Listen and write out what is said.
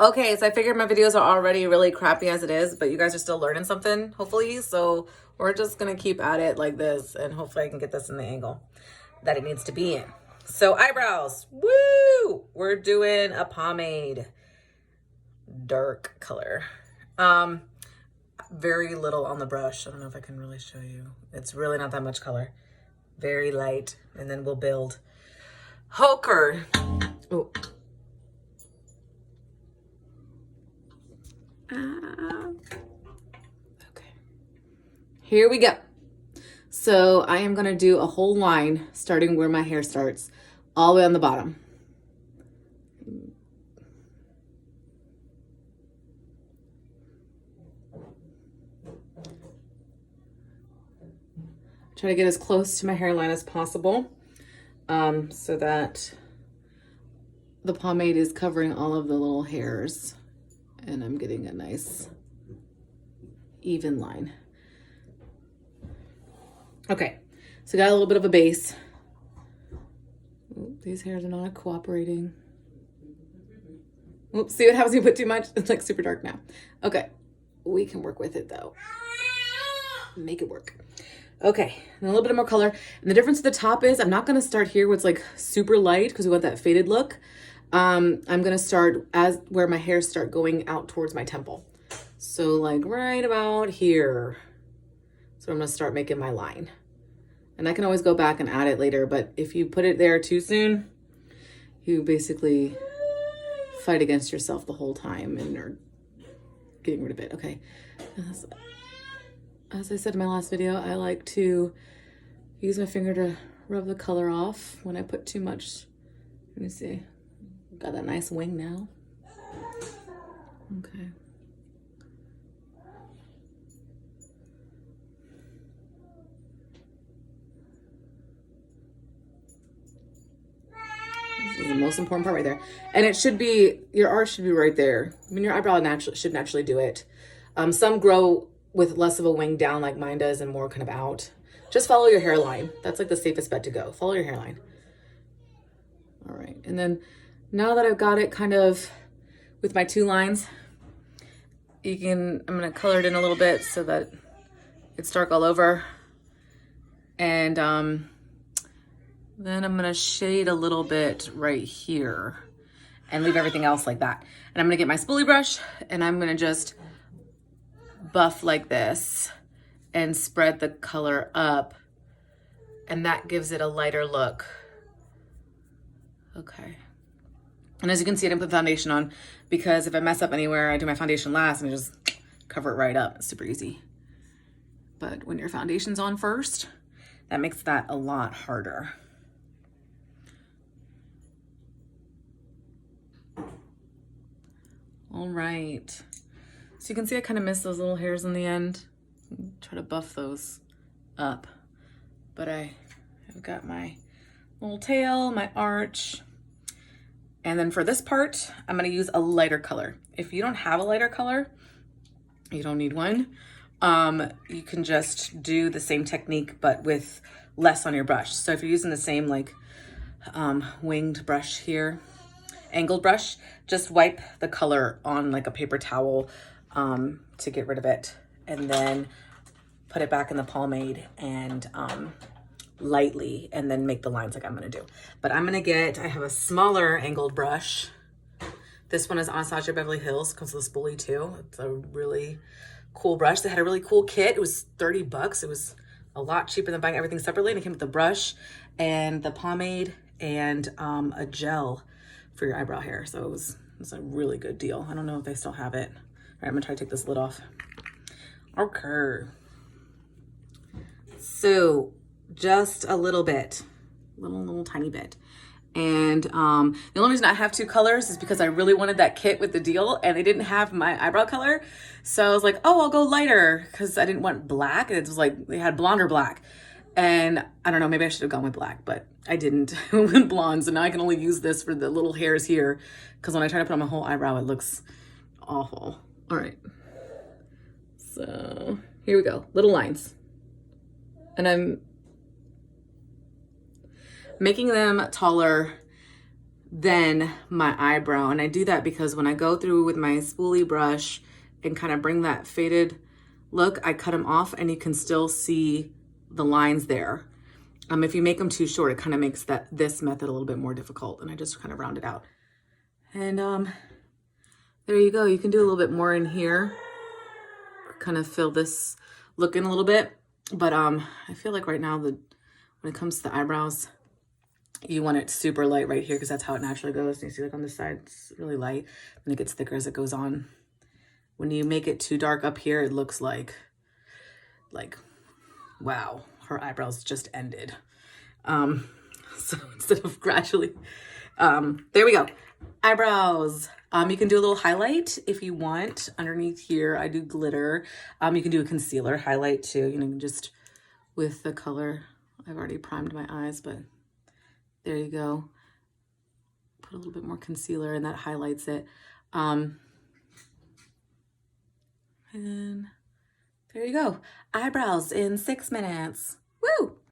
Okay, so I figured my videos are already really crappy as it is, but you guys are still learning something, hopefully. So we're just gonna keep at it like this, and hopefully I can get this in the angle that it needs to be in. So eyebrows, woo! We're doing a pomade, dark color. Very little on the brush. I don't know if I can really show you. It's really not that much color. Very light, and then we'll build. Hoker. Oh. Okay, here we go. So I am gonna do a whole line starting where my hair starts, all the way on the bottom. Try to get as close to my hairline as possible, so that the pomade is covering all of the little hairs and I'm getting a nice even line. Okay, so got a little bit of a base. Ooh, these hairs are not cooperating. Oops, see what happens when you put too much? It's like super dark now. Okay, we can work with it though. Make it work. Okay, and a little bit more color. And the difference at the top is I'm not gonna start here where it's like super light because we want that faded look. I'm gonna start as where my hairs start going out towards my temple. So like right about here. So I'm gonna start making my line. And I can always go back and add it later, but if you put it there too soon, you basically fight against yourself the whole time and are getting rid of it. Okay. As I said in my last video, I like to use my finger to rub the color off when I put too much. Let me see. Got that nice wing now. Okay. This is the most important part right there. And it should be, your arch should be right there. I mean, your eyebrow should naturally do it. Some grow with less of a wing down like mine does and more kind of out. Just follow your hairline. That's like the safest bet to go. Follow your hairline. All right, and then now that I've got it kind of with my two lines, I'm gonna color it in a little bit so that it's dark all over. And then I'm gonna shade a little bit right here and leave everything else like that. And I'm gonna get my spoolie brush and I'm gonna just buff like this and spread the color up, and that gives it a lighter look. Okay. And as you can see, I didn't put foundation on because if I mess up anywhere, I do my foundation last and I just cover it right up. It's super easy. But when your foundation's on first, that makes that a lot harder. All right. So you can see I kind of missed those little hairs in the end. Try to buff those up. But I've got my little tail, my arch. And then for this part, I'm gonna use a lighter color. If you don't have a lighter color, you don't need one. You can just do the same technique, but with less on your brush. So if you're using the same like winged brush here, angled brush, just wipe the color on like a paper towel to get rid of it, and then put it back in the pomade and lightly, and then make the lines like I'm gonna do. But I have a smaller angled brush. This one is Anastasia Beverly Hills, comes with a spoolie too. It's a really cool brush. They had a really cool kit. It was 30 bucks. It was a lot cheaper than buying everything separately. And it came with the brush and the pomade and a gel for your eyebrow hair. So it was a really good deal. I don't know if they still have it. All right, I'm gonna try to take this lid off. Okay. So just a little bit, little tiny bit. And the only reason I have two colors is because I really wanted that kit with the deal and they didn't have my eyebrow color. So I was like, oh, I'll go lighter because I didn't want black. It was like they had blonde or black. And I don't know, maybe I should have gone with black, but I didn't. I went with blonde. So now I can only use this for the little hairs here because when I try to put on my whole eyebrow, it looks awful. All right. So here we go, little lines. And I'm making them taller than my eyebrow. And I do that because when I go through with my spoolie brush and kind of bring that faded look, I cut them off and you can still see the lines there. If you make them too short, it kind of makes this method a little bit more difficult, and I just kind of round it out. And there you go. You can do a little bit more in here, kind of fill this look in a little bit. But I feel like right now when it comes to the eyebrows, you want it super light right here because that's how it naturally goes. And you see, like on this side, it's really light, and it gets thicker as it goes on. When you make it too dark up here, it looks like wow, her eyebrows just ended. So instead of gradually, there we go. Eyebrows. You can do a little highlight if you want. Underneath here, I do glitter. You can do a concealer highlight too, you know, just with the color. I've already primed my eyes, but there you go. Put a little bit more concealer and that highlights it. And there you go. Eyebrows in 6 minutes. Woo!